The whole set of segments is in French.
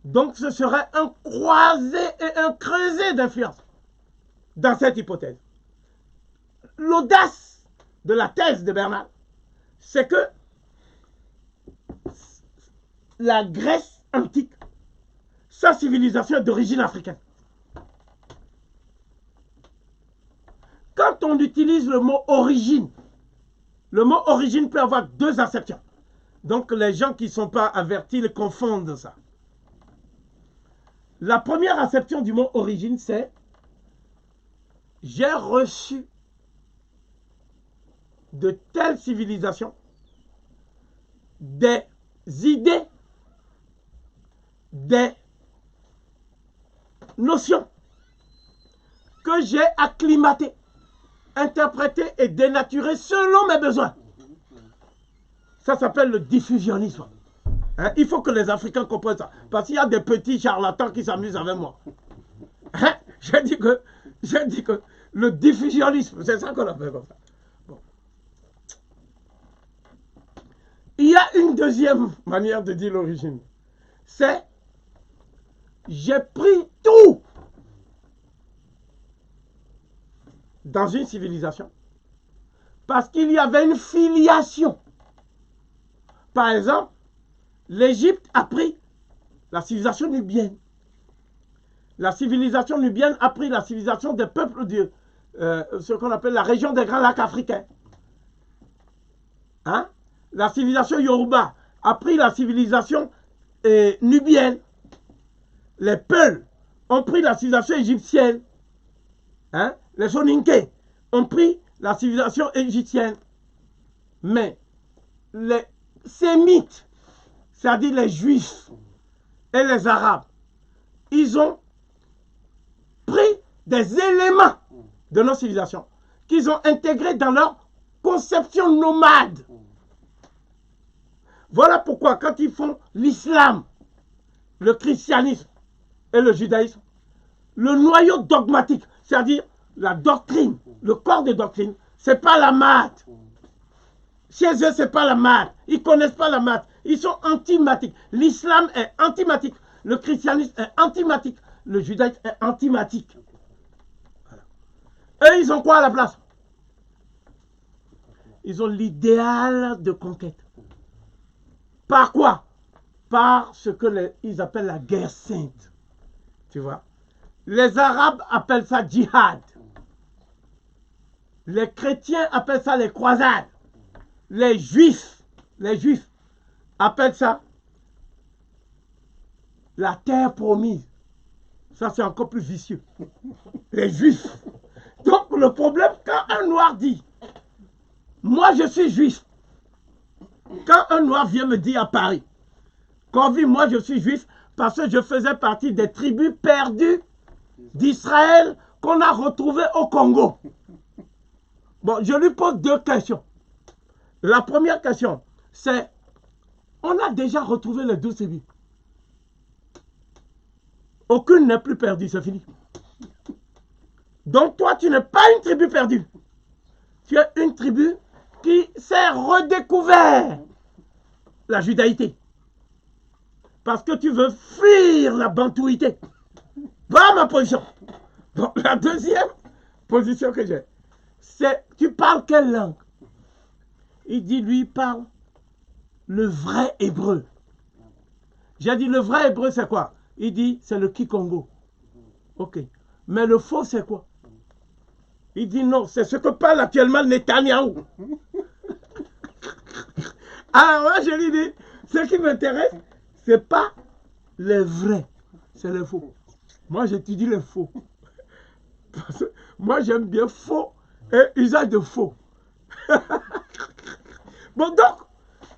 Donc ce serait un croisé et un creuset d'influence dans cette hypothèse. L'audace de la thèse de Bernard, c'est que la Grèce antique, sa civilisation est d'origine africaine. Quand on utilise le mot origine peut avoir deux acceptions. Donc les gens qui ne sont pas avertis le confondent ça. La première acception du mot origine, c'est j'ai reçu de telles civilisations des idées, des notions que j'ai acclimatées, interprétées et dénaturées selon mes besoins. Ça s'appelle le diffusionnisme. Hein? Il faut que les Africains comprennent ça. Parce qu'il y a des petits charlatans qui s'amusent avec moi. Hein? J'ai dit que le diffusionnisme, c'est ça qu'on appelle comme ça. Bon. Il y a une deuxième manière de dire l'origine. C'est j'ai pris tout dans une civilisation parce qu'il y avait une filiation. Par exemple, l'Égypte a pris la civilisation nubienne. La civilisation nubienne a pris la civilisation des peuples de ce qu'on appelle la région des Grands Lacs africains. Hein? La civilisation Yoruba a pris la civilisation nubienne. Les Peuls ont pris la civilisation égyptienne. Hein? Les Soninké ont pris la civilisation égyptienne. Mais les Sémites, c'est-à-dire les Juifs et les Arabes, ils ont pris des éléments de nos civilisations qu'ils ont intégrés dans leur conception nomade. Voilà pourquoi quand ils font l'islam, le christianisme et le judaïsme, le noyau dogmatique, c'est-à-dire la doctrine, le corps de doctrine, c'est pas la maths. Chez eux, c'est pas la maths. Ils connaissent pas la maths. Ils sont antimathiques. L'islam est antimatique. Le christianisme est antimatique. Le judaïsme est antimatique. Voilà. Eux, ils ont quoi à la place? Ils ont l'idéal de conquête. Par quoi? Par ce que ils appellent la guerre sainte. Tu vois? Les Arabes appellent ça djihad. Les chrétiens appellent ça les croisades. Les juifs appellent ça la terre promise. Ça, c'est encore plus vicieux. Les juifs. Donc, le problème, quand un noir dit, moi, je suis juif. Quand un noir vient me dire à Paris, Corvi, moi, je suis juif parce que je faisais partie des tribus perdues d'Israël qu'on a retrouvées au Congo. Bon, je lui pose deux questions. La première question, c'est, on a déjà retrouvé les 12 tribus. Aucune n'est plus perdue, c'est fini. Donc toi, tu n'es pas une tribu perdue. Tu es une tribu qui s'est redécouvert la judaïté. Parce que tu veux fuir la bantouité. Voilà ma position. Bon, la deuxième position que j'ai, c'est, tu parles quelle langue? Il dit, lui, il parle le vrai hébreu. J'ai dit, le vrai hébreu, c'est quoi? Il dit, c'est le Kikongo. Ok. Mais le faux, c'est quoi? Il dit, non, c'est ce que parle actuellement Netanyahou. Alors moi, je lui dis, ce qui m'intéresse, c'est pas le vrai, c'est le faux. Moi, j'étudie le faux. Parce que moi, j'aime bien faux et usage de faux. Bon, donc,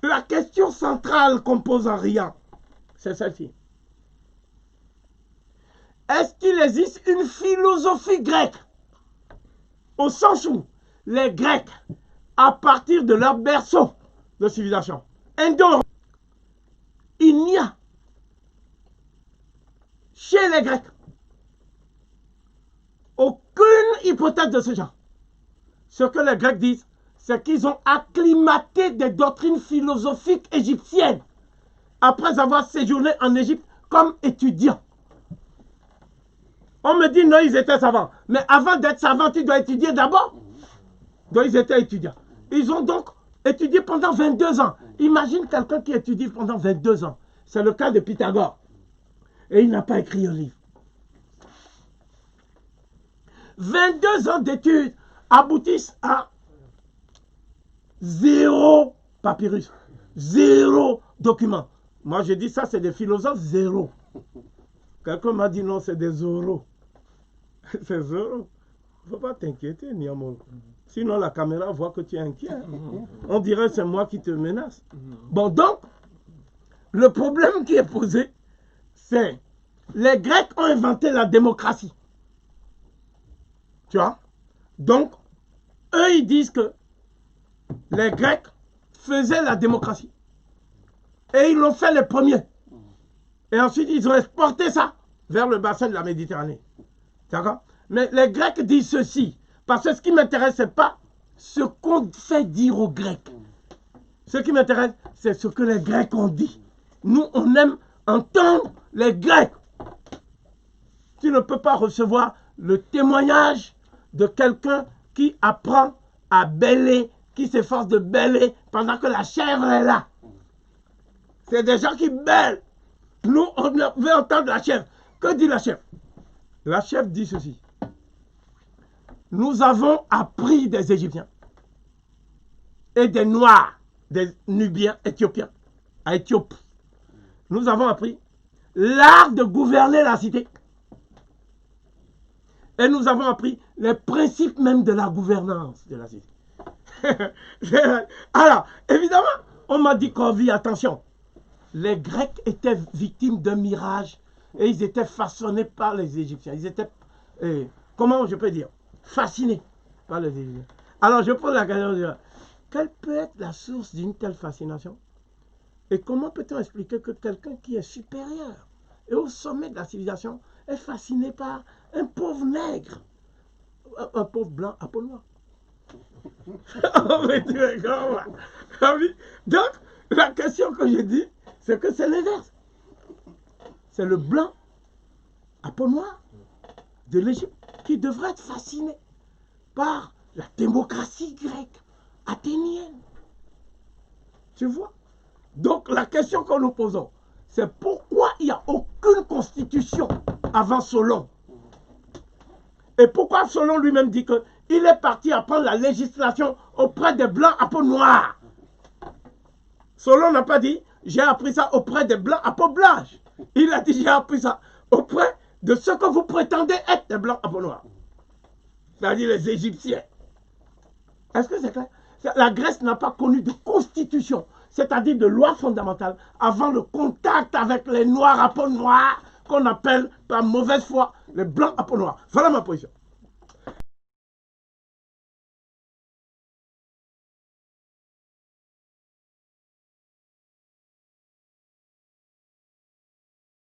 la question centrale qu'on pose en riant, c'est celle-ci. Est-ce qu'il existe une philosophie grecque? Au sens où les Grecs, à partir de leur berceau de civilisation, il n'y a chez les Grecs aucune hypothèse de ce genre. Ce que les Grecs disent, c'est qu'ils ont acclimaté des doctrines philosophiques égyptiennes après avoir séjourné en Égypte comme étudiants. On me dit non, ils étaient savants. Mais avant d'être savants, tu dois étudier d'abord. Donc ils étaient étudiants. Ils ont donc étudié pendant 22 ans. Imagine quelqu'un qui étudie pendant 22 ans. C'est le cas de Pythagore. Et il n'a pas écrit un livre. 22 ans d'études aboutissent à 0 papyrus, 0 document. Moi, je dis ça, c'est des philosophes, 0. Quelqu'un m'a dit non, c'est des oraux. C'est 0. Il ne faut pas t'inquiéter, Niamolo. Sinon, la caméra voit que tu es inquiet. On dirait que c'est moi qui te menace. Bon, donc, le problème qui est posé, c'est les Grecs ont inventé la démocratie. Tu vois? Donc, eux, ils disent que les Grecs faisaient la démocratie. Et ils l'ont fait les premiers. Et ensuite, ils ont exporté ça vers le bassin de la Méditerranée. D'accord? Mais les Grecs disent ceci. Parce que ce qui m'intéresse, ce n'est pas ce qu'on fait dire aux Grecs. Ce qui m'intéresse, c'est ce que les Grecs ont dit. Nous, on aime entendre les Grecs. Tu ne peux pas recevoir le témoignage de quelqu'un qui apprend à bêler, qui s'efforce de bêler pendant que la chèvre est là. C'est des gens qui bêlent. Nous, on veut entendre la chèvre. Que dit la chèvre? La chèvre dit ceci. Nous avons appris des Égyptiens et des Noirs, des Nubiens, Éthiopiens, à Éthiopie. Nous avons appris l'art de gouverner la cité. Et nous avons appris les principes même de la gouvernance de la cité. Alors, évidemment, on m'a dit qu'on vit, attention, les Grecs étaient victimes d'un mirage et ils étaient façonnés par les Égyptiens. Ils étaient, comment je peux dire, fascinés par les Égyptiens. Alors, je pose la question, quelle peut être la source d'une telle fascination? Et comment peut-on expliquer que quelqu'un qui est supérieur et au sommet de la civilisation est fasciné par un pauvre nègre, un pauvre blanc à peau noire? Donc, la question que je dis, c'est que c'est l'inverse. C'est le blanc à peau noire de l'Égypte qui devrait être fasciné par la démocratie grecque, athénienne. Tu vois? Donc, la question que nous posons, c'est pourquoi il n'y a aucune constitution avant Solon? Et pourquoi Solon lui-même dit qu'il est parti apprendre la législation auprès des blancs à peau noire? Solon n'a pas dit j'ai appris ça auprès des blancs à peau blanche. Il a dit j'ai appris ça auprès de ceux que vous prétendez être des blancs à peau noire. C'est-à-dire les Égyptiens. Est-ce que c'est clair? La Grèce n'a pas connu de constitution, c'est-à-dire de loi fondamentale, avant le contact avec les noirs à peau noire, qu'on appelle par mauvaise foi les blancs à peau noire. Voilà ma position.